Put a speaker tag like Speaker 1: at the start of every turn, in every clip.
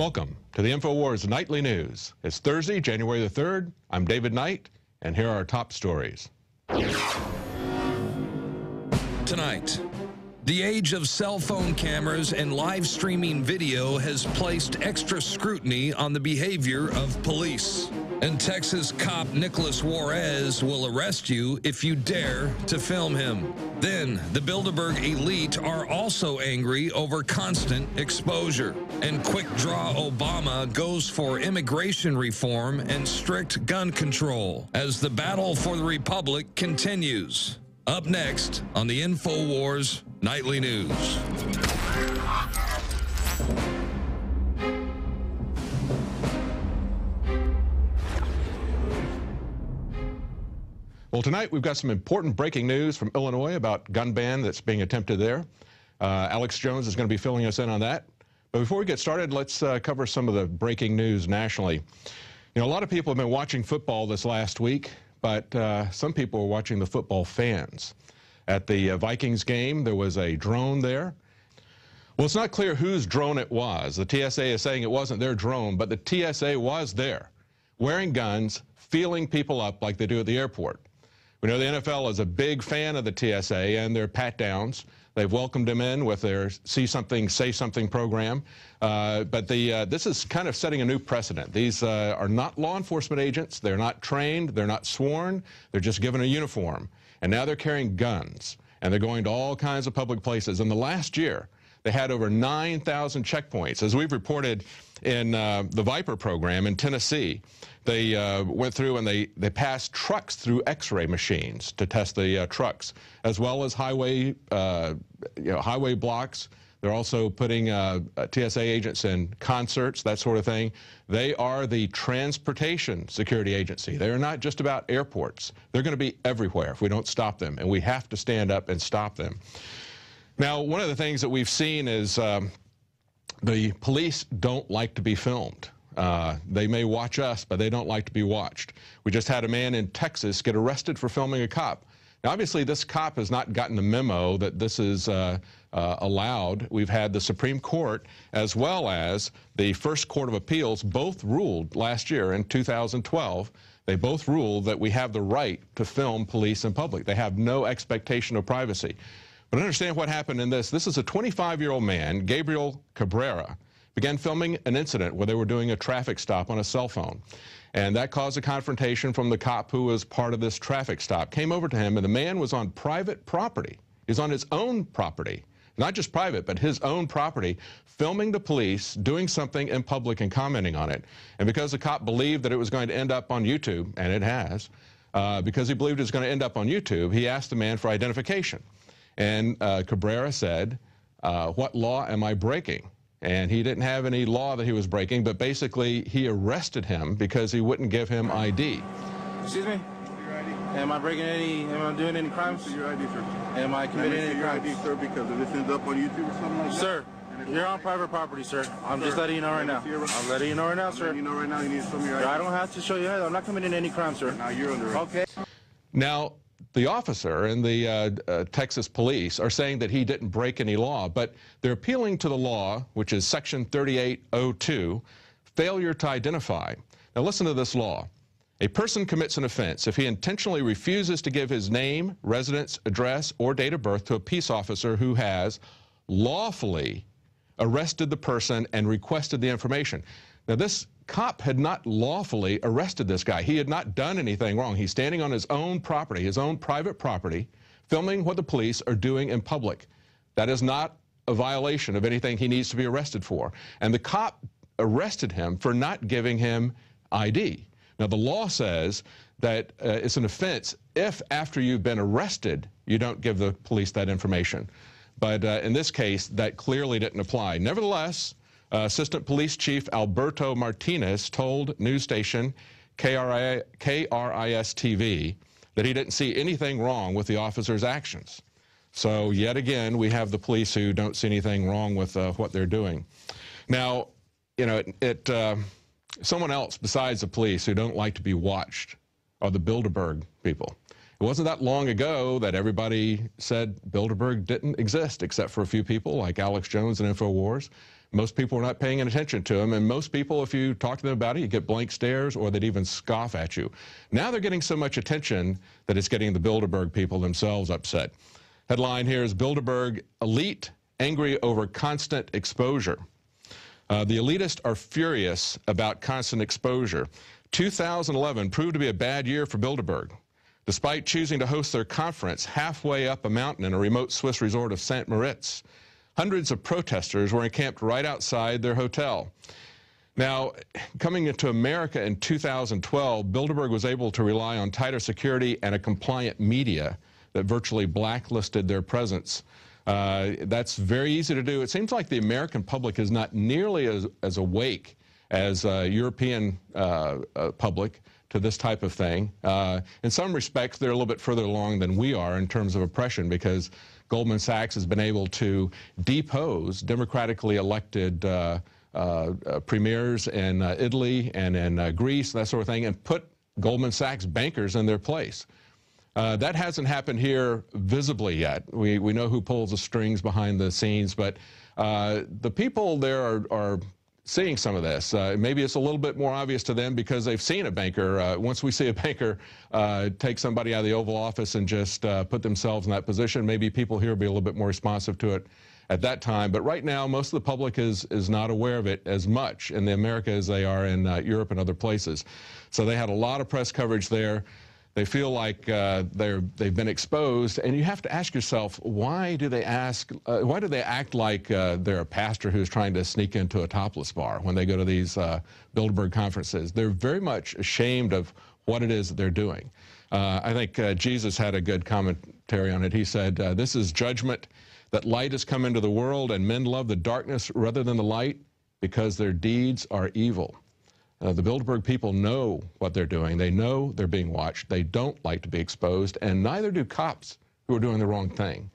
Speaker 1: Welcome to the Infowars Nightly News. It's Thursday, January the 3rd. I'm David Knight, and here are our top stories.
Speaker 2: Tonight, the age of cell phone cameras and live streaming video has placed extra scrutiny on the behavior of police. And Texas cop Nicholas Juarez will arrest you if you dare to film him. Then, the Bilderberg elite are also angry over constant exposure. And quick draw Obama goes for immigration reform and strict gun control as the battle for the Republic continues. Up next on the Infowars Nightly News.
Speaker 1: Well, tonight we've got some important breaking news from Illinois about gun ban that's being attempted there. Alex Jones is going to be filling us in on that. But before we get started, let's cover some of the breaking news nationally. You know, a lot of people have been watching football this last week, but some people were watching the football fans. At the Vikings game, there was a drone there. Well, it's not clear whose drone it was. The TSA is saying it wasn't their drone, but the TSA was there, wearing guns, feeling people up like they do at the airport. We know the NFL is a big fan of the TSA and their pat-downs. They've welcomed them in with their See Something, Say Something program. But this is kind of setting a new precedent. These are not law enforcement agents. They're not trained. They're not sworn. They're just given a uniform. And now they're carrying guns. And they're going to all kinds of public places. In the last year, they had over 9,000 checkpoints. As we've reported in the Viper program in Tennessee, they went through and they passed trucks through X-ray machines to test the trucks, as well as highway blocks. They're also putting TSA agents in concerts, that sort of thing. They are the transportation security agency. They are not just about airports. They're going to be everywhere if we don't stop them, and we have to stand up and stop them. Now, one of the things that we've seen is the police don't like to be filmed. They may watch us, but they don't like to be watched. We just had a man in Texas get arrested for filming a cop. Now, obviously, this cop has not gotten the memo that this is allowed. We've had the Supreme Court as well as the First Court of Appeals both ruled last year in 2012. They both ruled that we have the right to film police in public. They have no expectation of privacy. But understand what happened in this. This is a 25-year-old man, Gabriel Cabrera, began filming an incident where they were doing a traffic stop on a cell phone. And that caused a confrontation from the cop who was part of this traffic stop. Came over to him, and the man was on private property. He's on his own property. Not just private, but his own property, filming the police, doing something in public and commenting on it. And because the cop believed that it was going to end up on YouTube, and it has, because he believed it was going to end up on YouTube, he asked the man for identification. And Cabrera said, what law am I breaking? And he didn't have any law that he was breaking, but basically he arrested him because he wouldn't give him ID.
Speaker 3: Excuse me? Am I breaking am I doing any crimes?
Speaker 4: Your ID, sir.
Speaker 3: Am I committing any crimes?
Speaker 4: Your ID, sir, because if this ends up on YouTube or something like that.
Speaker 3: Sir, you're on private property, sir. I'm just letting you know right now. I'm letting you know right now, sir.
Speaker 4: You know right now you need to show me your ID.
Speaker 3: I don't have to show you either. I'm not committing any crimes, sir.
Speaker 4: Now you're under arrest.
Speaker 3: Okay.
Speaker 1: Now, the officer and the Texas police are saying that he didn't break any law, but they're appealing to the law, which is Section 3802, failure to identify. Now listen to this law. A person commits an offense if he intentionally refuses to give his name, residence, address, or date of birth to a peace officer who has lawfully arrested the person and requested the information. Now, this cop had not lawfully arrested this guy. He had not done anything wrong. He's standing on his own property, his own private property, filming what the police are doing in public. That is not a violation of anything he needs to be arrested for. And the cop arrested him for not giving him ID. Now, the law says that it's an offense if, after you've been arrested, you don't give the police that information. But in this case, that clearly didn't apply. Nevertheless, Assistant Police Chief Alberto Martinez told news station KRIS-TV that he didn't see anything wrong with the officer's actions. So yet again, we have the police who don't see anything wrong with what they're doing. Now, you know, someone else besides the police who don't like to be watched are the Bilderberg people. It wasn't that long ago that everybody said Bilderberg didn't exist except for a few people like Alex Jones and Infowars. Most people were not paying attention to him, and most people, if you talk to them about it, you get blank stares or they'd even scoff at you. Now they're getting so much attention that it's getting the Bilderberg people themselves upset. Headline here is Bilderberg elite angry over constant exposure. The elitists are furious about constant exposure. 2011 proved to be a bad year for Bilderberg. Despite choosing to host their conference halfway up a mountain in a remote Swiss resort of St. Moritz, hundreds of protesters were encamped right outside their hotel. Now, coming into America in 2012, Bilderberg was able to rely on tighter security and a compliant media that virtually blacklisted their presence. That's very easy to do. It seems like the American public is not nearly as awake as European public to this type of thing. In some respects, they're a little bit further along than we are in terms of oppression, because Goldman Sachs has been able to depose democratically elected premiers in Italy and in Greece, that sort of thing, and put Goldman Sachs bankers in their place. That hasn't happened here visibly yet. We know who pulls the strings behind the scenes, but the people there are seeing some of this. Maybe it's a little bit more obvious to them because they've seen a banker. Once we see a banker take somebody out of the Oval Office and just put themselves in that position, maybe people here will be a little bit more responsive to it at that time. But right now, most of the public is not aware of it as much in America as they are in Europe and other places. So they had a lot of press coverage there. They feel like they've been exposed, and you have to ask yourself, why do they act like they're a pastor who's trying to sneak into a topless bar when they go to these Bilderberg conferences? They're very much ashamed of what it is that they're doing. I think Jesus had a good commentary on it. He said, this is judgment, that light has come into the world, and men love the darkness rather than the light because their deeds are evil. The Bilderberg people know what they're doing. They know they're being watched. They don't like to be exposed, and neither do cops who are doing the wrong thing.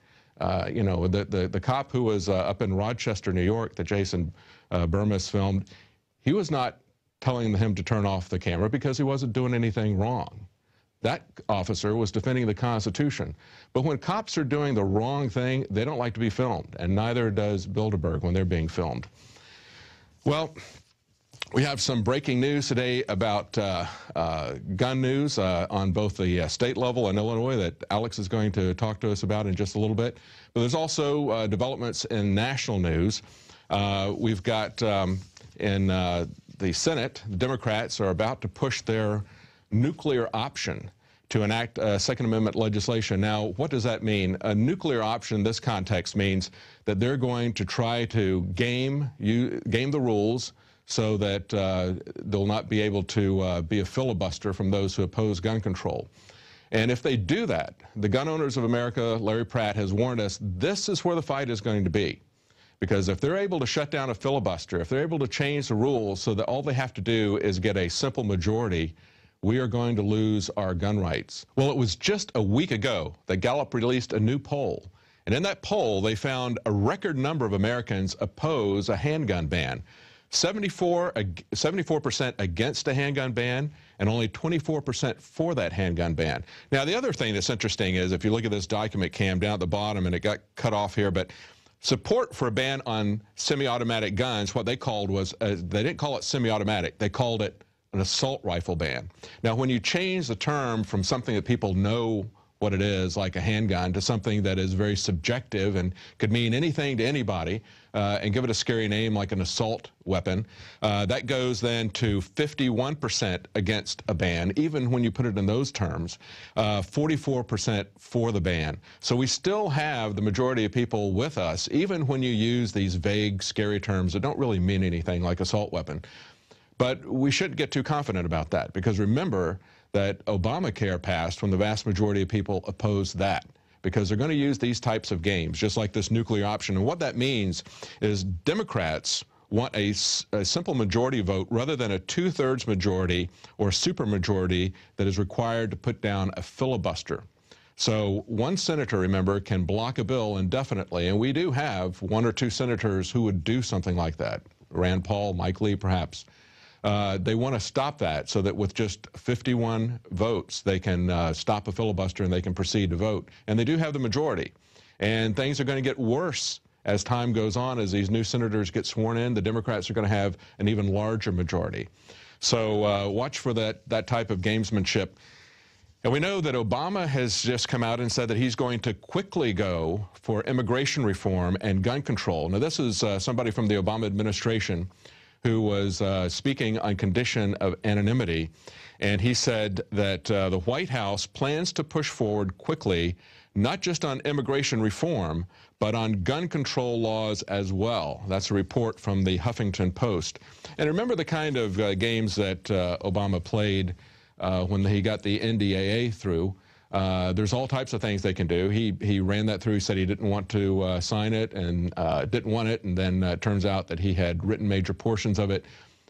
Speaker 1: You know, the cop who was up in Rochester, New York, that Jason Burmis filmed, he was not telling him to turn off the camera because he wasn't doing anything wrong. That officer was defending the Constitution. But when cops are doing the wrong thing, they don't like to be filmed, and neither does Bilderberg when they're being filmed. Well, we have some breaking news today about gun news on both the state level and Illinois that Alex is going to talk to us about in just a little bit. But there's also developments in national news. We've got in the Senate, the Democrats are about to push their nuclear option to enact Second Amendment legislation. Now, what does that mean? A nuclear option in this context means that they're going to try to game the rules so that they'll not be able to be a filibuster from those who oppose gun control. And if they do that, the gun owners of America, Larry Pratt, has warned us, this is where the fight is going to be. Because if they're able to shut down a filibuster, if they're able to change the rules so that all they have to do is get a simple majority, we are going to lose our gun rights. Well, it was just a week ago that Gallup released a new poll. And in that poll, they found a record number of Americans oppose a handgun ban. 74% against a handgun ban, and only 24% for that handgun ban. Now, the other thing that's interesting is if you look at this document, Cam, down at the bottom, and it got cut off here, but support for a ban on semi-automatic guns, what they called was, they didn't call it semi-automatic, they called it an assault rifle ban. Now, when you change the term from something that people know what it is, like a handgun, to something that is very subjective and could mean anything to anybody, and give it a scary name like an assault weapon, that goes then to 51% against a ban, even when you put it in those terms, 44% for the ban. So we still have the majority of people with us, even when you use these vague, scary terms that don't really mean anything, like assault weapon. But we shouldn't get too confident about that, because remember that Obamacare passed when the vast majority of people opposed that, because they're going to use these types of games, just like this nuclear option. And what that means is Democrats want a simple majority vote rather than a two-thirds majority or supermajority that is required to put down a filibuster. So one senator, remember, can block a bill indefinitely, and we do have one or two senators who would do something like that. Rand Paul, Mike Lee, perhaps. They want to stop that so that with just 51 votes, they can stop a filibuster and they can proceed to vote. And they do have the majority. And things are going to get worse as time goes on, as these new senators get sworn in, the Democrats are going to have an even larger majority. So watch for that type of gamesmanship. And we know that Obama has just come out and said that he's going to quickly go for immigration reform and gun control. Now, this is somebody from the Obama administration who was speaking on condition of anonymity. And he said that the White House plans to push forward quickly, not just on immigration reform, but on gun control laws as well. That's a report from the Huffington Post. And remember the kind of games that Obama played when he got the NDAA through. There's all types of things they can do. He ran that through, said he didn't want to sign it and didn't want it, and then it turns out that he had written major portions of it.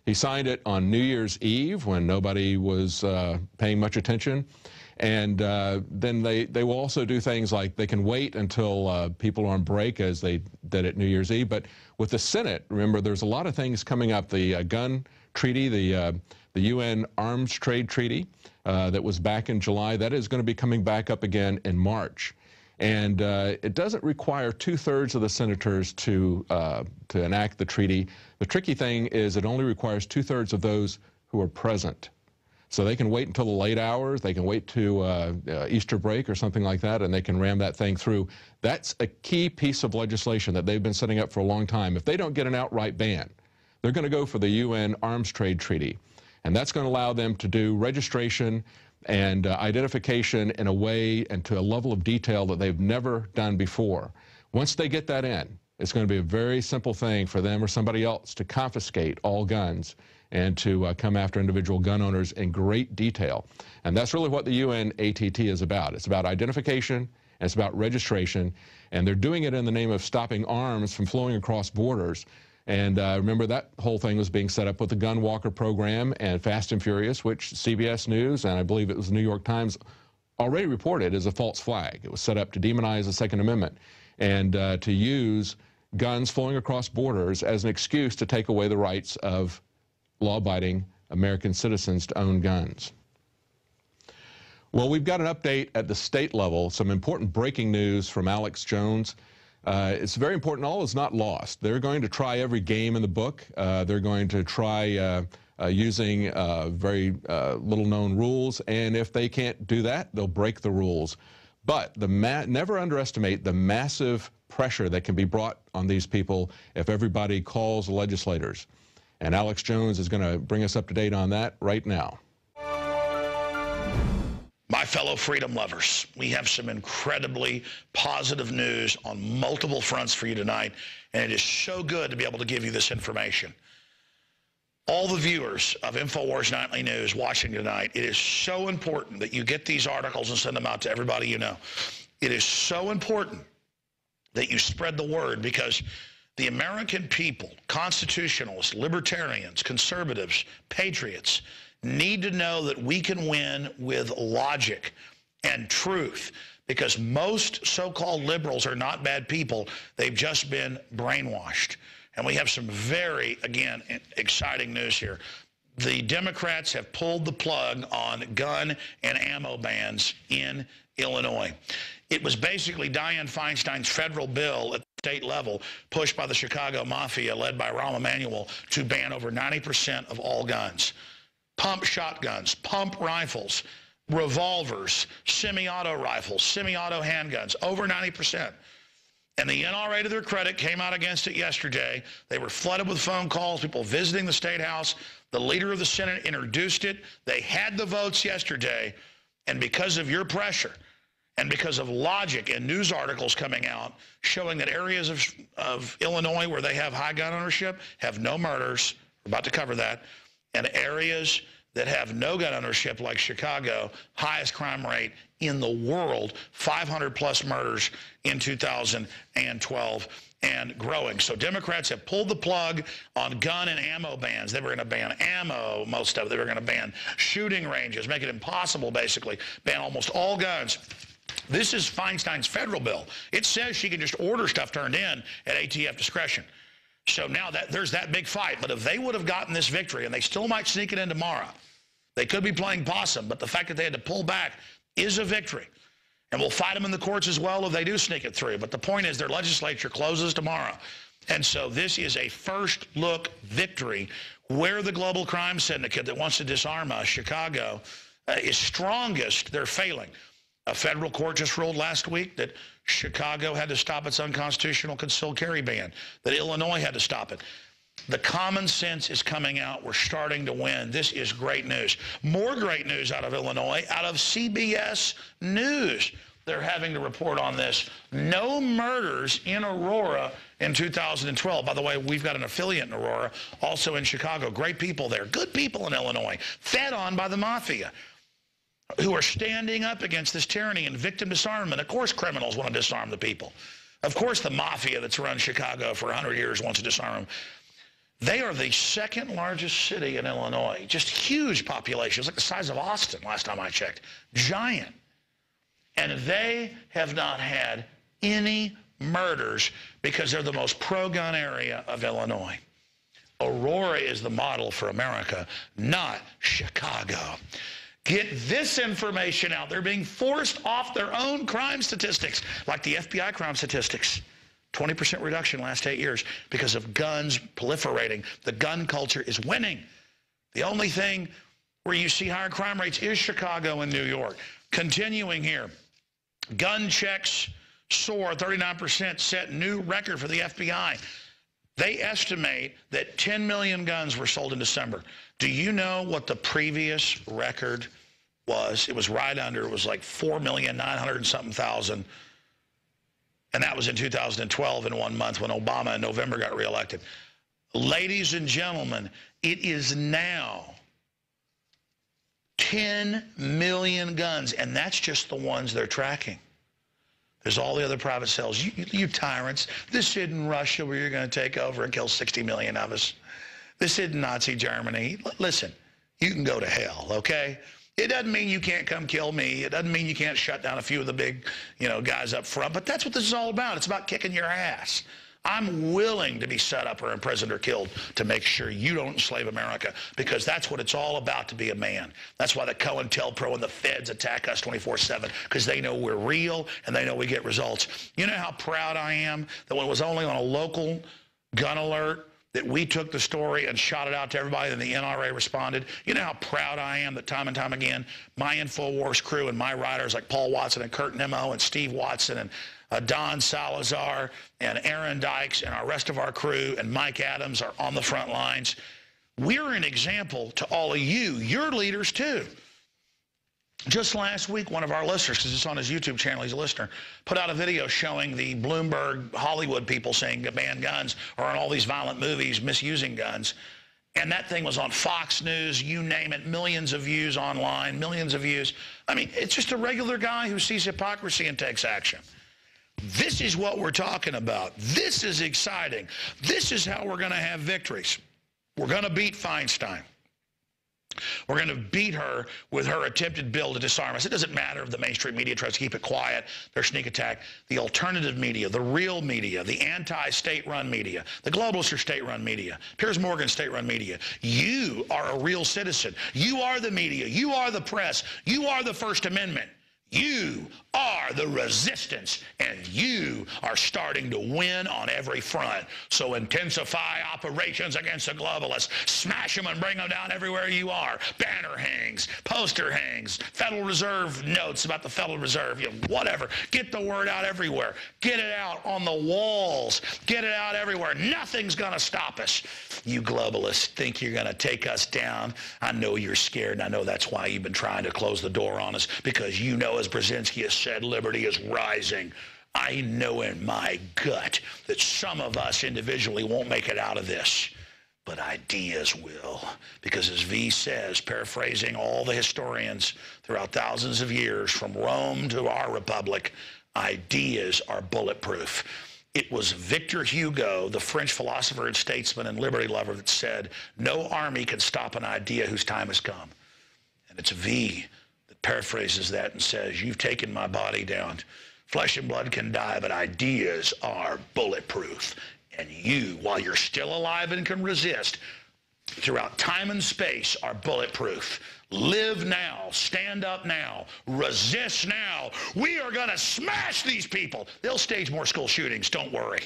Speaker 1: He signed it on New Year's Eve when nobody was paying much attention. And then they will also do things like they can wait until people are on break, as they did at New Year's Eve. But with the Senate, remember, there's a lot of things coming up. The gun treaty, the UN arms trade treaty that was back in July, that is going to be coming back up again in March. And it doesn't require 2/3 of the senators to enact the treaty. The tricky thing is it only requires 2/3 of those who are present. So they can wait until the late hours, they can wait to Easter break or something like that, and they can ram that thing through. That's a key piece of legislation that they've been setting up for a long time. If they don't get an outright ban, they're going to go for the UN arms trade treaty. And that's going to allow them to do registration and identification in a way and to a level of detail that they've never done before. Once they get that in, it's going to be a very simple thing for them or somebody else to confiscate all guns and to come after individual gun owners in great detail. And that's really what the UN ATT is about. It's about identification, and it's about registration, and they're doing it in the name of stopping arms from flowing across borders. And remember, that whole thing was being set up with the Gun Walker program and Fast and Furious, which CBS News, and I believe it was the New York Times, already reported as a false flag. It was set up to demonize the Second Amendment and to use guns flowing across borders as an excuse to take away the rights of law-abiding American citizens to own guns. Well, we've got an update at the state level, some important breaking news from Alex Jones. It's very important. All is not lost. They're going to try every game in the book. They're going to try using very little-known rules, and if they can't do that, they'll break the rules. But never underestimate the massive pressure that can be brought on these people if everybody calls the legislators. And Alex Jones is going to bring us up to date on that right now.
Speaker 5: My fellow freedom lovers, we have some incredibly positive news on multiple fronts for you tonight, and it is so good to be able to give you this information. All the viewers of Infowars Nightly News watching tonight, it is so important that you get these articles and send them out to everybody you know. It is so important that you spread the word, because the American people, constitutionalists, libertarians, conservatives, patriots, need to know that we can win with logic and truth, because most so-called liberals are not bad people. They've just been brainwashed. And we have some very, again, exciting news here. The Democrats have pulled the plug on gun and ammo bans in Illinois. It was basically Dianne Feinstein's federal bill at the state level, pushed by the Chicago Mafia, led by Rahm Emanuel, to ban over 90% of all guns. Pump shotguns, pump rifles, revolvers, semi-auto rifles, semi-auto handguns, over 90%. And the NRA, to their credit, came out against it yesterday. They were flooded with phone calls, people visiting the State House. The leader of the Senate introduced it. They had the votes yesterday. And because of your pressure and because of logic and news articles coming out showing that areas of Illinois where they have high gun ownership have no murders, we're about to cover that, and areas that have no gun ownership, like Chicago, highest crime rate in the world, 500+ murders in 2012 and growing. So Democrats have pulled the plug on gun and ammo bans. They were going to ban ammo, most of it. They were going to ban shooting ranges, make it impossible, basically, ban almost all guns. This is Feinstein's federal bill. It says she can just order stuff turned in at ATF discretion. So now there's that big fight. But if they would have gotten this victory, and they still might sneak it in tomorrow, they could be playing possum, but the fact that they had to pull back is a victory. And we'll fight them in the courts as well if they do sneak it through. But the point is their legislature closes tomorrow. And so this is a first-look victory where the global crime syndicate that wants to disarm us, Chicago, is strongest. They're failing. A federal court just ruled last week that Chicago had to stop its unconstitutional concealed carry ban, that Illinois had to stop it. The common sense is coming out. We're starting to win. This is great news. More great news out of Illinois, out of CBS News. They're having to report on this. No murders in Aurora in 2012. By the way, we've got an affiliate in Aurora, also in Chicago. Great people there. Good people in Illinois, fed on by the mafia, who are standing up against this tyranny and victim disarmament. Of course criminals want to disarm the people. Of course the mafia that's run Chicago for 100 years wants to disarm them. They are the second largest city in Illinois. Just huge population. It's like the size of Austin last time I checked. Giant. And they have not had any murders because they're the most pro-gun area of Illinois. Aurora is the model for America, not Chicago. Get this information out. They're being forced off their own crime statistics, like the FBI crime statistics. 20% reduction last 8 years because of guns proliferating. The gun culture is winning. The only thing where you see higher crime rates is Chicago and New York. Continuing here, gun checks soar 39%, set new record for the FBI. They estimate that 10 million guns were sold in December. Do you know what the previous record was? It was right under, it was like 4,900,000-something. And that was in 2012 in 1 month when Obama in November got reelected. Ladies and gentlemen, it is now 10 million guns, and that's just the ones they're tracking. There's all the other private sales. You tyrants, this isn't Russia where you're going to take over and kill 60 million of us. This isn't Nazi Germany. Listen, you can go to hell, okay? It doesn't mean you can't come kill me. It doesn't mean you can't shut down a few of the big, guys up front. But that's what this is all about. It's about kicking your ass. I'm willing to be set up or imprisoned or killed to make sure you don't enslave America, because that's what it's all about, to be a man. That's why the COINTELPRO and the feds attack us 24/7, because they know we're real and they know we get results. You know how proud I am that when it was only on a local gun alert that we took the story and shot it out to everybody, and the NRA responded? You know how proud I am that time and time again, my Infowars crew and my writers like Paul Watson and Kurt Nimmo and Steve Watson and Don Salazar and Aaron Dykes and our rest of our crew and Mike Adams are on the front lines. We're an example to all of you. You're leaders too. Just last week, one of our listeners, because it's on his YouTube channel, he's a listener, put out a video showing the Bloomberg Hollywood people saying ban guns, or in all these violent movies misusing guns. And that thing was on Fox News, you name it, millions of views online, millions of views. I mean, it's just a regular guy who sees hypocrisy and takes action. This is what we're talking about. This is exciting. This is how we're going to have victories. We're going to beat Feinstein. We're going to beat her with her attempted bill to disarm us. It doesn't matter if the mainstream media tries to keep it quiet, their sneak attack. The alternative media, the real media, the anti-state-run media, the globalists are state-run media, Piers Morgan state-run media. You are a real citizen. You are the media. You are the press. You are the First Amendment. You are the resistance, and you are starting to win on every front. So intensify operations against the globalists. Smash them and bring them down everywhere you are. Banner hangs, poster hangs, Federal Reserve notes about the Federal Reserve, whatever. Get the word out everywhere. Get it out on the walls. Get it out everywhere. Nothing's going to stop us. You globalists think you're going to take us down. I know you're scared, and I know that's why you've been trying to close the door on us, because you know, as Brzezinski has said, liberty is rising. I know in my gut that some of us individually won't make it out of this, but ideas will. Because as V says, paraphrasing all the historians throughout thousands of years, from Rome to our republic, ideas are bulletproof. It was Victor Hugo, the French philosopher and statesman and liberty lover, that said, no army can stop an idea whose time has come. And it's V that paraphrases that and says, you've taken my body down. Flesh and blood can die, but ideas are bulletproof. And you, while you're still alive and can resist, throughout time and space are bulletproof. Live now, stand up now, resist now. We are going to smash these people. They'll stage more school shootings, don't worry.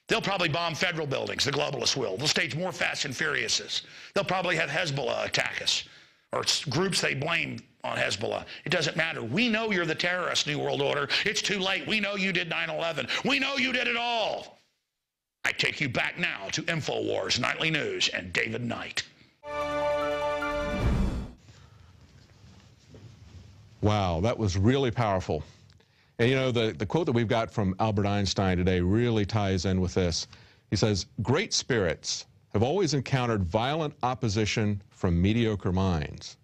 Speaker 5: They'll probably bomb federal buildings, the globalists will. They'll stage more Fast and Furiouses. They'll probably have Hezbollah attack us, or groups they blame on Hezbollah. It doesn't matter. We know you're the terrorist, New World Order. It's too late. We know you did 9/11. We know you did it all. I take you back now to Infowars Nightly News and David Knight.
Speaker 1: Wow, that was really powerful. And you know, the quote that we've got from Albert Einstein today really ties in with this. He says, "Great spirits have always encountered violent opposition from mediocre minds."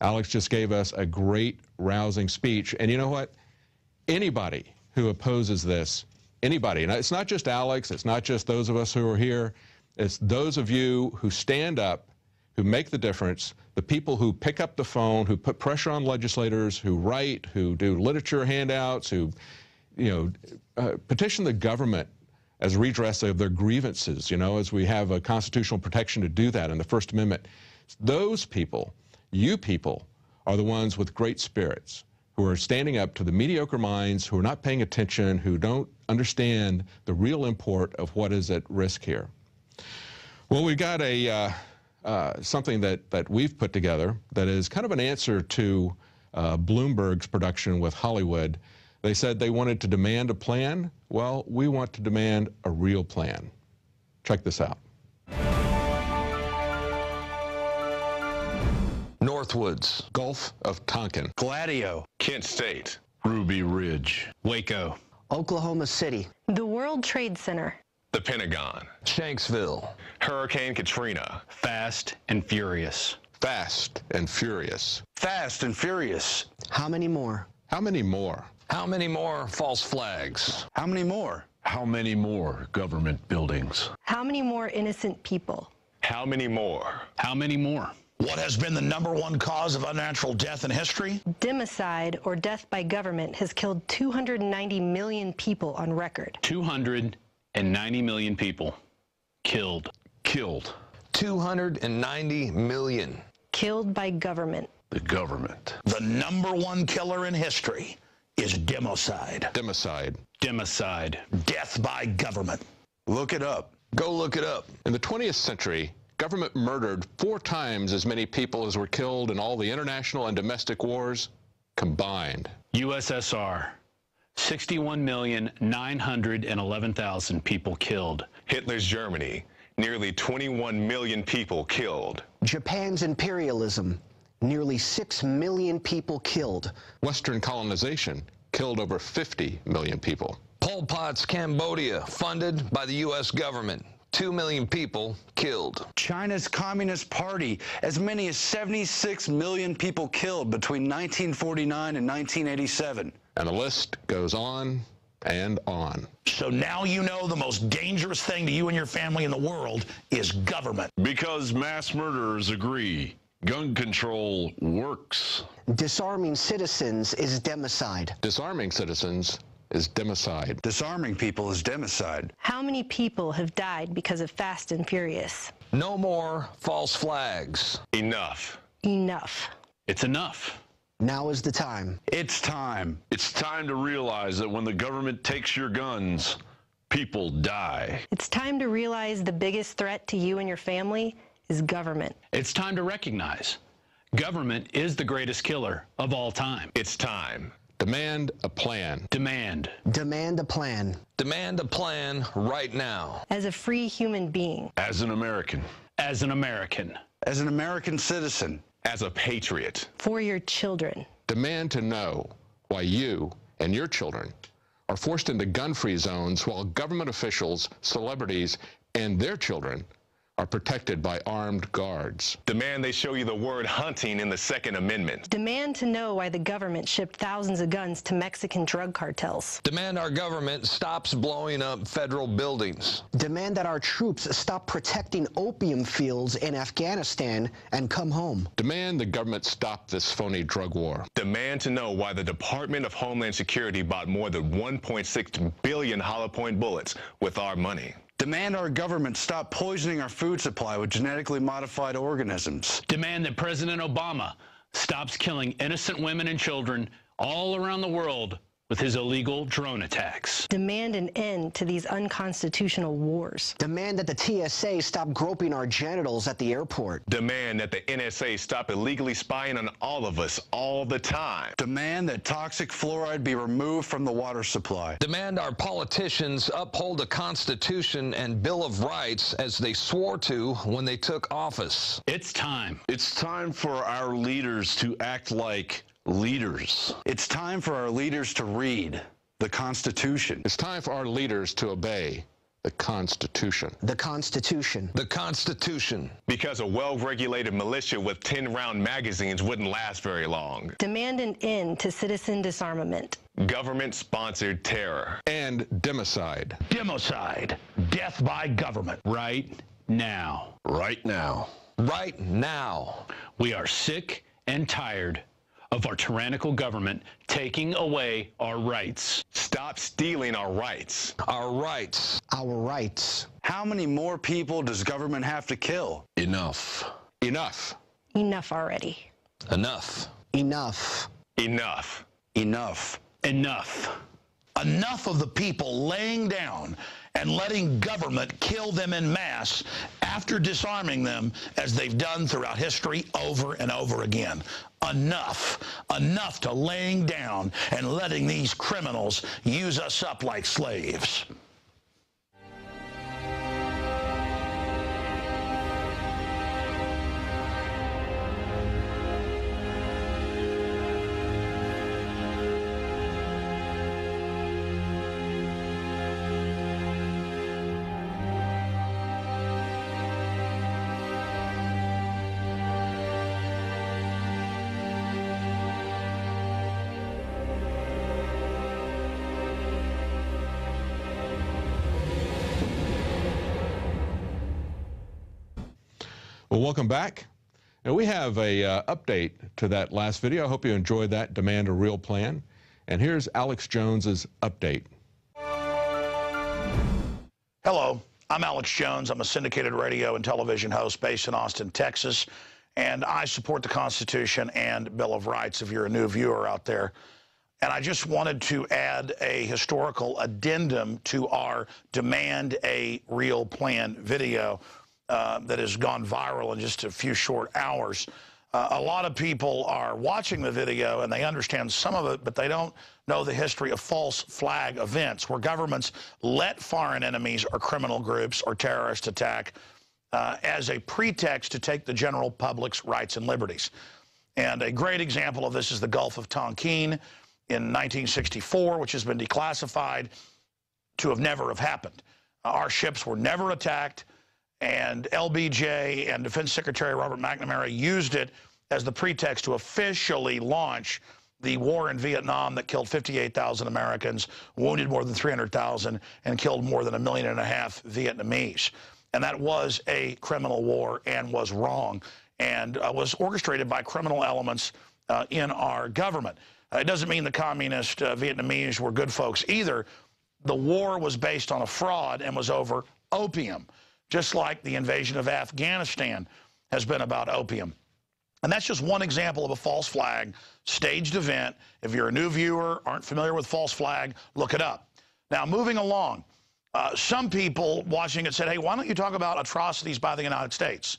Speaker 1: Alex just gave us a great, rousing speech. And you know what? Anybody who opposes this, anybody, and it's not just Alex, it's not just those of us who are here, it's those of you who stand up, who make the difference, the people who pick up the phone, who put pressure on legislators, who write, who do literature handouts, who, petition the government as redress of their grievances, as we have a constitutional protection to do that in the First Amendment. Those people, you people, are the ones with great spirits, who are standing up to the mediocre minds, who are not paying attention, who don't understand the real import of what is at risk here. Well, we've got something that we've put together that is kind of an answer to Bloomberg's production with Hollywood. They said they wanted to demand a plan. Well, we want to demand a real plan. Check this out.
Speaker 6: Northwoods,
Speaker 1: Gulf of Tonkin,
Speaker 6: Gladio,
Speaker 7: Kent State,
Speaker 6: Ruby Ridge,
Speaker 7: Waco,
Speaker 8: Oklahoma City,
Speaker 9: the World Trade Center,
Speaker 7: the Pentagon,
Speaker 6: Shanksville,
Speaker 7: Hurricane Katrina,
Speaker 6: Fast and Furious.
Speaker 1: Fast and Furious.
Speaker 6: Fast and Furious.
Speaker 8: How many more?
Speaker 1: How many more?
Speaker 2: How many more false flags?
Speaker 6: How many more?
Speaker 10: How many more government buildings?
Speaker 9: how many more innocent people?
Speaker 7: how many more?
Speaker 6: How many more?
Speaker 5: What has been the #1 cause of unnatural death in history?
Speaker 9: Democide, or death by government, has killed 290 million people on record.
Speaker 6: 290 million people killed.
Speaker 10: Killed.
Speaker 2: 290 million.
Speaker 9: Killed by government.
Speaker 10: The government.
Speaker 5: The #1 killer in history is democide.
Speaker 1: Democide.
Speaker 6: Democide.
Speaker 5: Death by government.
Speaker 6: Look it up.
Speaker 2: Go look it up.
Speaker 1: In the 20th century, government murdered 4 times as many people as were killed in all the international and domestic wars combined.
Speaker 6: USSR. 61,911,000 people killed.
Speaker 7: Hitler's Germany, nearly 21 million people killed.
Speaker 8: Japan's imperialism, nearly 6 million people killed.
Speaker 1: Western colonization killed over 50 million people.
Speaker 2: Pol Pot's Cambodia, funded by the U.S. government. 2 million people killed.
Speaker 11: China's Communist Party, as many as 76 million people killed between 1949 and 1987.
Speaker 1: And the list goes on and on.
Speaker 5: So now you know the most dangerous thing to you and your family in the world is government.
Speaker 10: Because mass murderers agree. Gun control works.
Speaker 8: Disarming citizens is democide.
Speaker 1: Disarming citizens is democide.
Speaker 11: Disarming people is democide.
Speaker 9: How many people have died because of Fast and Furious?
Speaker 2: No more false flags.
Speaker 7: Enough.
Speaker 9: Enough.
Speaker 6: It's enough.
Speaker 8: Now is the time.
Speaker 11: It's time.
Speaker 10: It's time to realize that when the government takes your guns, people die.
Speaker 9: It's time to realize the biggest threat to you and your family is government.
Speaker 6: It's time to recognize government is the greatest killer of all time.
Speaker 7: It's time.
Speaker 1: Demand a plan.
Speaker 6: Demand.
Speaker 8: Demand a plan.
Speaker 2: Demand a plan right now.
Speaker 9: As a free human being.
Speaker 10: As an American.
Speaker 6: As an American.
Speaker 11: As an American citizen.
Speaker 7: As a patriot.
Speaker 9: For your children.
Speaker 1: Demand to know why you and your children are forced into gun-free zones while government officials, celebrities, and their children are protected by armed guards.
Speaker 7: Demand they show you the word hunting in the Second Amendment.
Speaker 9: Demand to know why the government shipped thousands of guns to Mexican drug cartels.
Speaker 2: Demand our government stops blowing up federal buildings.
Speaker 8: Demand that our troops stop protecting opium fields in Afghanistan and come home.
Speaker 1: Demand the government stop this phony drug war.
Speaker 7: Demand to know why the Department of Homeland Security bought more than 1.6 billion hollow point bullets with our money.
Speaker 11: Demand our government stop poisoning our food supply with genetically modified organisms.
Speaker 6: Demand that President Obama stops killing innocent women and children all around the world with his illegal drone attacks.
Speaker 9: Demand an end to these unconstitutional wars.
Speaker 8: Demand that the TSA stop groping our genitals at the airport.
Speaker 7: Demand that the NSA stop illegally spying on all of us all the time.
Speaker 11: Demand that toxic fluoride be removed from the water supply.
Speaker 2: Demand our politicians uphold the Constitution and Bill of Rights as they swore to when they took office.
Speaker 6: It's time.
Speaker 10: It's time for our leaders to act like leaders.
Speaker 11: It's time for our leaders to read the Constitution.
Speaker 1: It's time for our leaders to obey the Constitution.
Speaker 8: The Constitution.
Speaker 2: The Constitution.
Speaker 7: Because a well-regulated militia with 10-round magazines wouldn't last very long.
Speaker 9: Demand an end to citizen disarmament.
Speaker 7: Government-sponsored terror.
Speaker 1: And democide.
Speaker 5: Democide. Death by government.
Speaker 6: Right now.
Speaker 10: Right now.
Speaker 2: Right now.
Speaker 6: We are sick and tired of our tyrannical government taking away our rights.
Speaker 7: Stop stealing our rights.
Speaker 2: Our rights.
Speaker 8: Our rights.
Speaker 11: How many more people does government have to kill?
Speaker 10: Enough.
Speaker 1: Enough.
Speaker 9: Enough already.
Speaker 2: Enough.
Speaker 8: Enough.
Speaker 7: Enough.
Speaker 11: Enough.
Speaker 6: Enough.
Speaker 5: Enough of the people laying down and letting government kill them en masse after disarming them as they've done throughout history over and over again. Enough. Enough to laying down and letting these criminals use us up like slaves.
Speaker 1: Well, welcome back. And we have a update to that last video. I hope you enjoyed that. Demand a real plan. And here's Alex Jones's update.
Speaker 5: Hello, I'm Alex Jones. I'm a syndicated radio and television host based in Austin, Texas, and I support the Constitution and Bill of Rights if you're a new viewer out there. And I just wanted to add a historical addendum to our Demand a Real Plan video that has gone viral in just a few short hours. A lot of people are watching the video and they understand some of it, but they don't know the history of false flag events where governments let foreign enemies or criminal groups or terrorists attack as a pretext to take the general public's rights and liberties. And a great example of this is the Gulf of Tonkin in 1964, which has been declassified to have never have happened. Our ships were never attacked, and LBJ and Defense Secretary Robert McNamara used it as the pretext to officially launch the war in Vietnam that killed 58,000 Americans, wounded more than 300,000, and killed more than 1.5 million Vietnamese. And that was a criminal war and was wrong and was orchestrated by criminal elements in our government. It doesn't mean the communist Vietnamese were good folks either. The war was based on a fraud and was over opium, just like the invasion of Afghanistan has been about opium. And that's just one example of a false flag staged event. If you're a new viewer, aren't familiar with false flag, look it up. Now, moving along, some people watching it said, hey, why don't you talk about atrocities by the United States?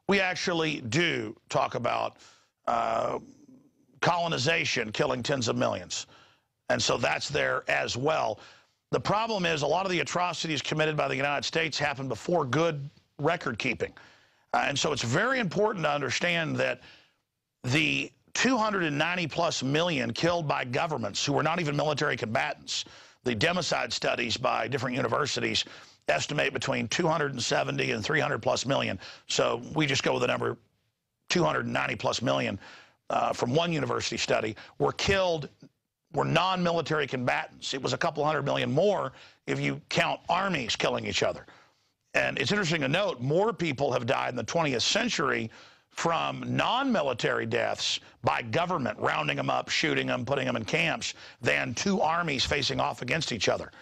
Speaker 5: We actually do talk about colonization killing tens of millions. And so that's there as well. The problem is a lot of the atrocities committed by the United States happened before good record keeping. And so it's very important to understand that the 290+ million killed by governments who were not even military combatants, the democide studies by different universities estimate between 270 and 300+ million. So we just go with the number 290+ million from one university study were killed, were non-military combatants. It was a couple 100 million more if you count armies killing each other. And it's interesting to note, more people have died in the 20th century from non-military deaths by government rounding them up, shooting them, putting them in camps, than two armies facing off against each other.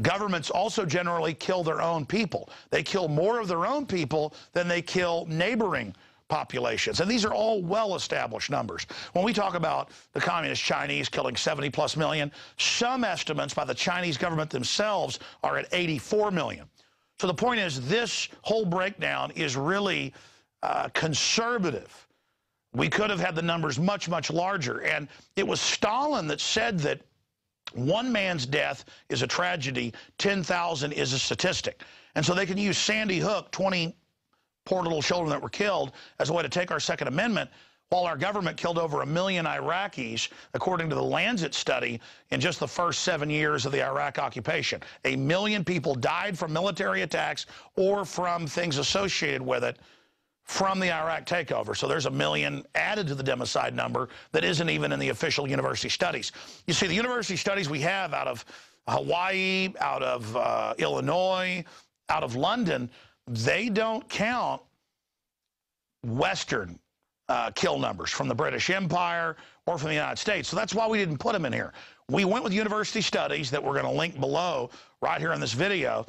Speaker 5: Governments also generally kill their own people. They kill more of their own people than they kill neighboring populations. And these are all well-established numbers. When we talk about the communist Chinese killing 70+ million, some estimates by the Chinese government themselves are at 84 million. So the point is, this whole breakdown is really conservative. We could have had the numbers much, much larger. And it was Stalin that said that one man's death is a tragedy, 10,000 is a statistic. And so they can use Sandy Hook, 20 poor little children that were killed, as a way to take our Second Amendment, while our government killed over 1 million Iraqis, according to the Lancet study, in just the first 7 years of the Iraq occupation. 1 million people died from military attacks or from things associated with it from the Iraq takeover. So there's 1 million added to the democide number that isn't even in the official university studies. You see, the university studies we have out of Hawaii, out of Illinois, out of London, they don't count Western kill numbers from the British Empire or from the United States. So that's why we didn't put them in here. We went with university studies that we're going to link below right here in this video.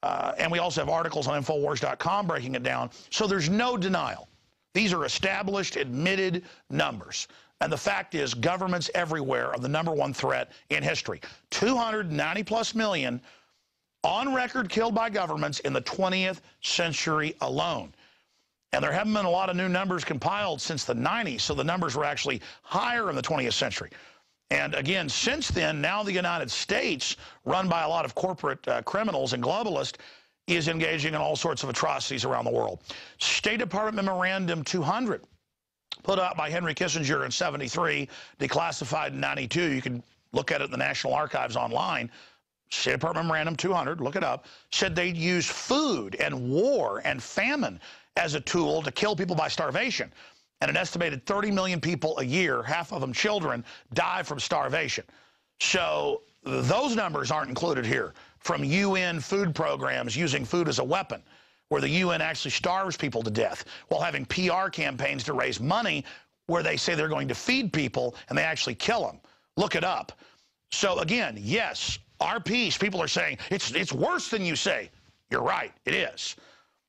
Speaker 5: And we also have articles on Infowars.com breaking it down. So there's no denial. These are established, admitted numbers. And the fact is, governments everywhere are the #1 threat in history. 290+ million on record killed by governments in the 20th century alone. And there haven't been a lot of new numbers compiled since the 90s, so the numbers were actually higher in the 20th century. And again, since then, now the United States, run by a lot of corporate criminals and globalists, is engaging in all sorts of atrocities around the world. State Department Memorandum 200, put out by Henry Kissinger in '73, declassified in '92. You can look at it in the National Archives online. State Department Memorandum 200, look it up, said they'd use food and war and famine as a tool to kill people by starvation. And an estimated 30 million people a year, half of them children, die from starvation. So those numbers aren't included here from UN food programs using food as a weapon, where the UN actually starves people to death while having PR campaigns to raise money where they say they're going to feed people and they actually kill them. Look it up. So again, yes, our peace, people are saying, it's worse than you say. You're right, it is.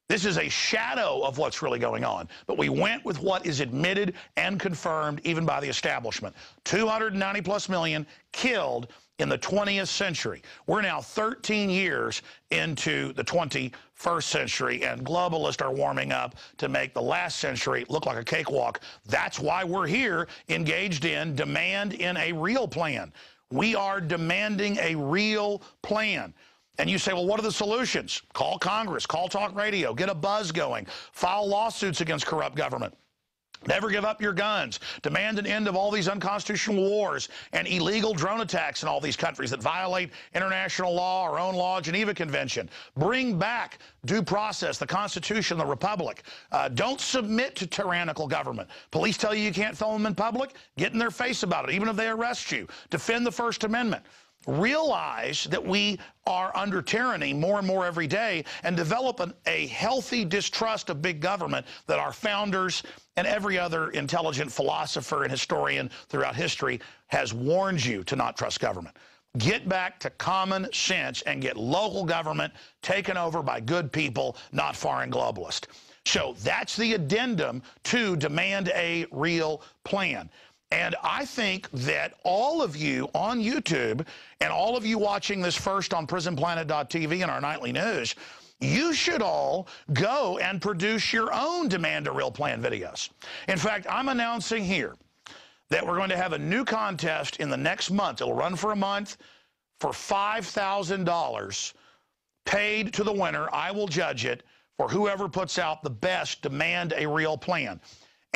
Speaker 5: This is a shadow of what's really going on. But we went with what is admitted and confirmed even by the establishment. 290+ million killed in the 20th century. We're now 13 years into the 21st century, and globalists are warming up to make the last century look like a cakewalk. That's why we're here, engaged in demand in a real plan. We are demanding a real plan. And you say, well, what are the solutions? Call Congress, call talk radio, get a buzz going, file lawsuits against corrupt government. Never give up your guns. Demand an end of all these unconstitutional wars and illegal drone attacks in all these countries that violate international law, our own law, Geneva Convention. Bring back due process, the Constitution, the Republic. Don't submit to tyrannical government. Police tell you can't film them in public, get in their face about it, even if they arrest you. Defend the First Amendment. Realize that we are under tyranny more and more every day, and develop a healthy distrust of big government that our founders and every other intelligent philosopher and historian throughout history has warned you to not trust government. Get back to common sense and get local government taken over by good people, not foreign globalists. So that's the addendum to demand a real plan. And I think that all of you on YouTube and all of you watching this first on PrisonPlanet.tv and our nightly news, you should all go and produce your own Demand a Real Plan videos. In fact, I'm announcing here that we're going to have a new contest in the next month. It'll run for a month for $5,000 paid to the winner. I will judge it for whoever puts out the best Demand a Real Plan.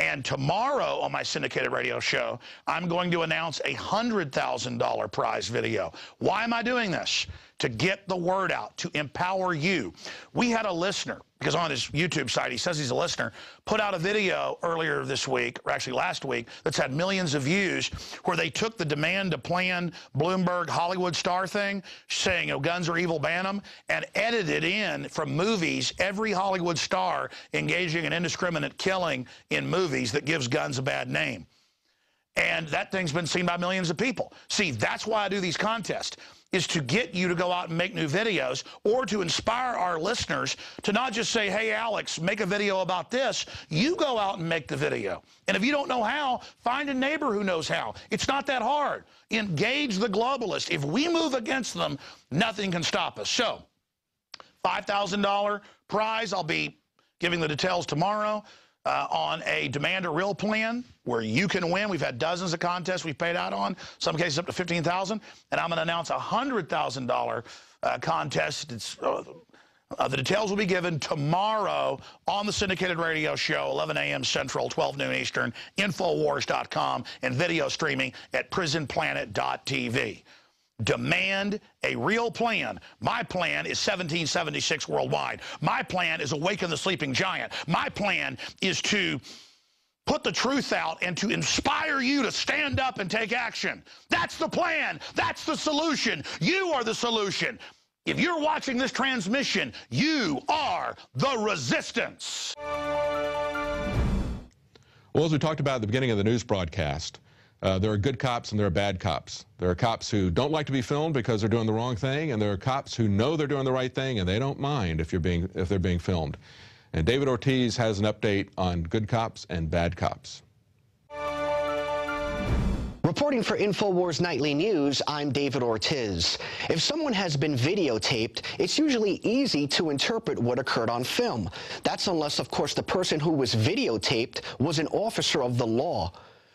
Speaker 5: And tomorrow on my syndicated radio show, I'm going to announce a $100,000 prize video. Why am I doing this? To get the word out, to empower you. We had a listener, because on his YouTube site, he says he's a listener, put out a video earlier this week, or actually last week, that's had millions of views, where they took the Demand a Plan Bloomberg Hollywood star thing, saying, oh, guns are evil, ban them, and edited in from movies every Hollywood star engaging in indiscriminate killing in movies that gives guns a bad name. And that thing's been seen by millions of people. See, that's why I do these contests, is to get you to go out and make new videos, or to inspire our listeners to not just say, hey, Alex, make a video about this. You go out and make the video. And if you don't know how, find a neighbor who knows how. It's not that hard. Engage the globalists. If we move against them, nothing can stop us. So, $5,000 prize. I'll be giving the details tomorrow. On a demand a real plan where you can win. We've had dozens of contests we've paid out on, some cases up to $15,000, and I'm going to announce a $100,000 contest. The details will be given tomorrow on the syndicated radio show, 11 a.m. Central, 12 noon Eastern, Infowars.com, and video streaming at prisonplanet.tv. Demand a real plan. My plan is 1776 worldwide. My plan is awaken the sleeping giant. My plan is to put the truth out and to inspire you to stand up and take action. That's the plan. That's the solution. You are the solution. If you're watching this transmission, you are the resistance.
Speaker 1: Well, as we talked about at the beginning of the news broadcast, there are good cops and there are bad cops. There are cops who don't like to be filmed because they're doing the wrong thing, and there are cops who know they're doing the right thing and they don't mind if they're being filmed. And David Ortiz has an update on good cops and bad cops.
Speaker 8: Reporting for Infowars Nightly News, I'm David Ortiz. If someone has been videotaped, it's usually easy to interpret what occurred on film. That's unless, of course, the person who was videotaped was an officer of the law.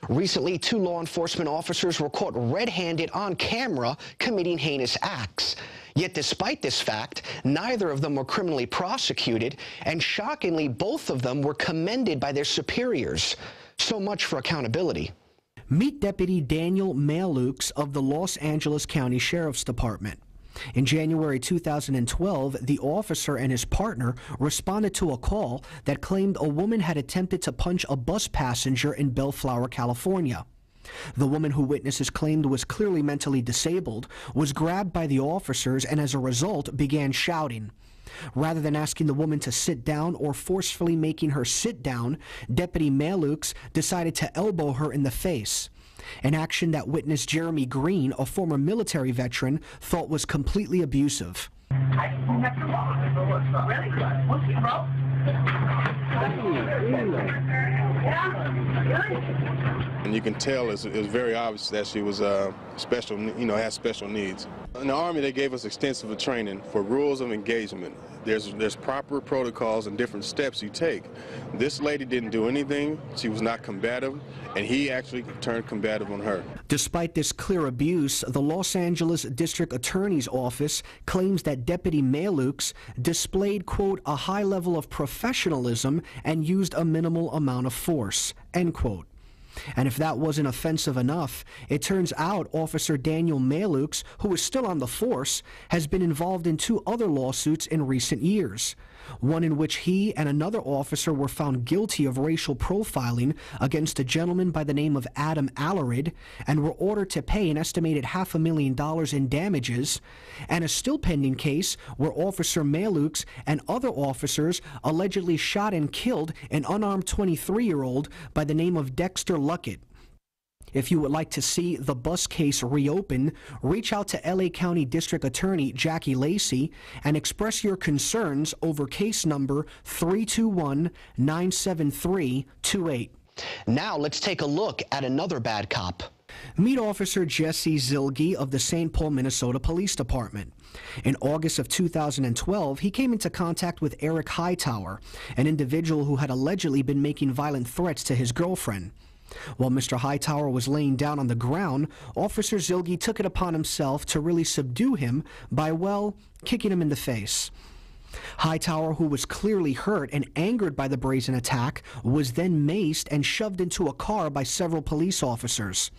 Speaker 8: Recently, 2 law enforcement officers were caught red-handed on camera committing heinous acts. Yet despite this fact, neither of them were criminally prosecuted, and shockingly, both of them were commended by their superiors. So much for accountability.
Speaker 12: Meet Deputy Daniel Malukes of the Los Angeles County Sheriff's Department. In January 2012, the officer and his partner responded to a call that claimed a woman had attempted to punch a bus passenger in Bellflower, California. The woman who witnesses claimed was clearly mentally disabled was grabbed by the officers and as a result began shouting. Rather than asking the woman to sit down or forcefully making her sit down, Deputy Malukes decided to elbow her in the face. An action that witness Jeremy Green, a former military veteran, thought was completely abusive.
Speaker 4: And you can tell it was very obvious that she was special, has special needs. In the Army, they gave us extensive training for rules of engagement. There's proper protocols and different steps you take. This lady didn't do anything. She was not combative, and he actually turned combative on her.
Speaker 12: Despite this clear abuse, the Los Angeles District Attorney's Office claims that Deputy Malukes displayed, quote, a high level of professionalism and used a minimal amount of force, end quote. And if that wasn't offensive enough, it turns out Officer Daniel Malukes, who is still on the force, has been involved in 2 other lawsuits in recent years. One in which he and another officer were found guilty of racial profiling against a gentleman by the name of Adam Alarid and were ordered to pay an estimated $500,000 in damages, and a still pending case where Officer Malukes and other officers allegedly shot and killed an unarmed 23-year-old by the name of Dexter Luckett. If you would like to see the bus case reopen, reach out to LA County District Attorney Jackie Lacey and express your concerns over case number 321-97328.
Speaker 8: Now let's take a look at another bad cop.
Speaker 12: Meet Officer Jesse Zilge of the St. Paul, Minnesota Police Department. In August of 2012, he came into contact with Eric Hightower, an individual who had allegedly been making violent threats to his girlfriend. While Mr. Hightower was laying down on the ground, Officer Zilge took it upon himself to really subdue him by, well, kicking him in the face. Hightower, who was clearly hurt and angered by the brazen attack, was then maced and shoved into a car by several police officers.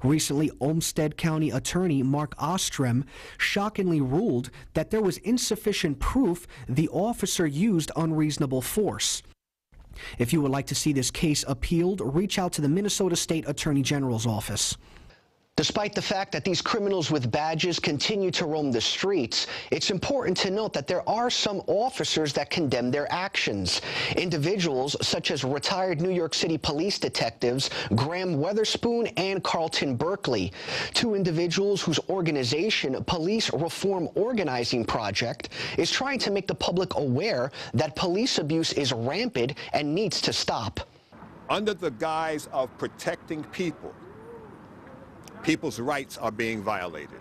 Speaker 12: Recently, Olmsted County Attorney Mark Ostrom shockingly ruled that there was insufficient proof the officer used unreasonable force. If you would like to see this case appealed, reach out to the Minnesota State Attorney General's office.
Speaker 8: Despite the fact that these criminals with badges continue to roam the streets, it's important to note that there are some officers that condemn their actions. Individuals such as retired New York City police detectives Graham Weatherspoon and Carlton Berkeley, two individuals whose organization, Police Reform Organizing Project, is trying to make the public aware that police abuse is rampant and needs to stop.
Speaker 13: Under the guise of protecting people, people's rights are being violated.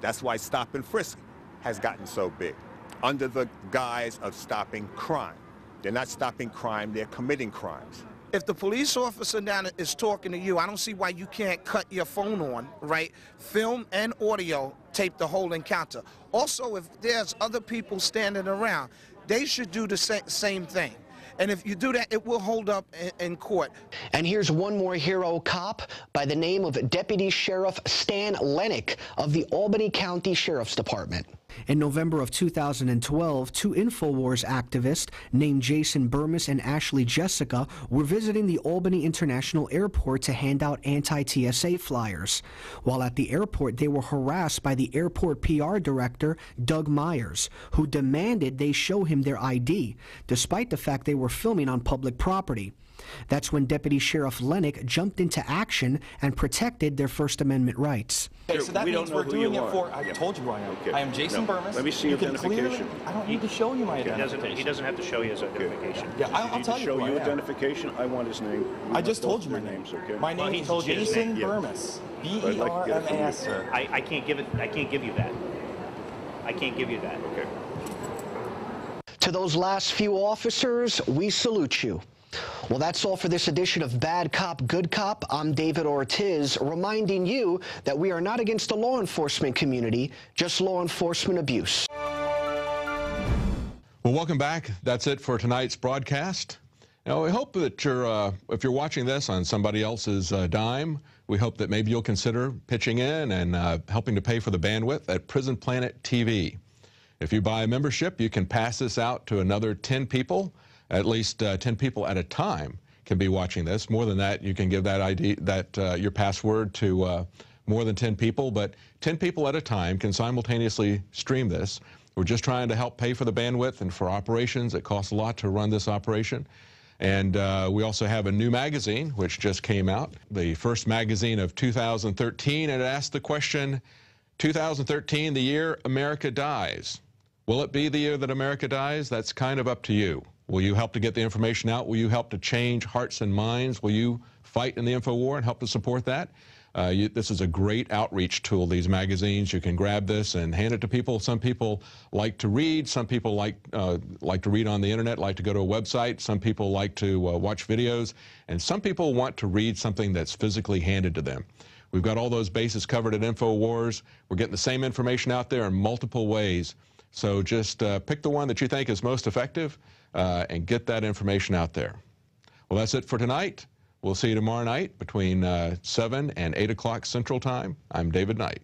Speaker 13: That's why stop and frisk has gotten so big. Under the guise of stopping crime. They're not stopping crime, they're committing crimes.
Speaker 14: If the police officer down is talking to you, I don't see why you can't cut your phone on, right? Film and audio tape the whole encounter. Also, if there's other people standing around, they should do the same thing. And if you do that, it will hold up in court.
Speaker 8: And here's one more hero cop by the name of Deputy Sheriff Stan Lennick of the Albany County Sheriff's Department.
Speaker 12: In November of 2012, two Infowars activists named Jason Burmis and Ashley Jessica were visiting the Albany International Airport to hand out anti-TSA flyers. While at the airport, they were harassed by the airport PR director, Doug Myers, who demanded they show him their ID, despite the fact they were filming on public property. That's when Deputy Sheriff Lennick jumped into action and protected their First Amendment rights.
Speaker 15: Okay, so that means we're doing it for, I told you who I am. Okay. I am Jason Burmis.
Speaker 16: Let me see your identification.
Speaker 15: I don't need to show you my identification.
Speaker 16: He doesn't have to show you his identification.
Speaker 15: Yeah, I'll tell you
Speaker 16: show
Speaker 15: who
Speaker 16: you
Speaker 15: I am.
Speaker 16: identification. I want his name.
Speaker 15: I just told you my name.
Speaker 16: Okay.
Speaker 15: My name is Jason Burmis. B-E-R-M-A-S, sir.
Speaker 16: I can't give it. I can't give you that. I can't give you that. Okay.
Speaker 8: To those last few officers, we salute you. Well, that's all for this edition of Bad Cop, Good Cop. I'm David Ortiz, reminding you that we are not against the law enforcement community, just law enforcement abuse.
Speaker 1: Well, welcome back. That's it for tonight's broadcast. Now, we hope that if you're watching this on somebody else's dime, we hope that maybe you'll consider pitching in and helping to pay for the bandwidth at Prison Planet TV. If you buy a membership, you can pass this out to another 10 people. At least 10 people at a time can be watching this. More than that, you can give that ID, your password to more than 10 people, but 10 people at a time can simultaneously stream this. We're just trying to help pay for the bandwidth and for operations. It costs a lot to run this operation. And we also have a new magazine, which just came out, the first magazine of 2013, and it asked the question, 2013, the year America dies. Will it be the year that America dies? That's kind of up to you. Will you help to get the information out? Will you help to change hearts and minds? Will you fight in the info war and help to support that? This is a great outreach tool, these magazines. You can grab this and hand it to people. Some people like to read. Some people like to read on the internet, like to go to a website. Some people like to watch videos. And some people want to read something that's physically handed to them. We've got all those bases covered at Infowars. We're getting the same information out there in multiple ways. So just pick the one that you think is most effective and get that information out there. Well, that's it for tonight. We'll see you tomorrow night between 7 and 8 o'clock Central Time. I'm David Knight.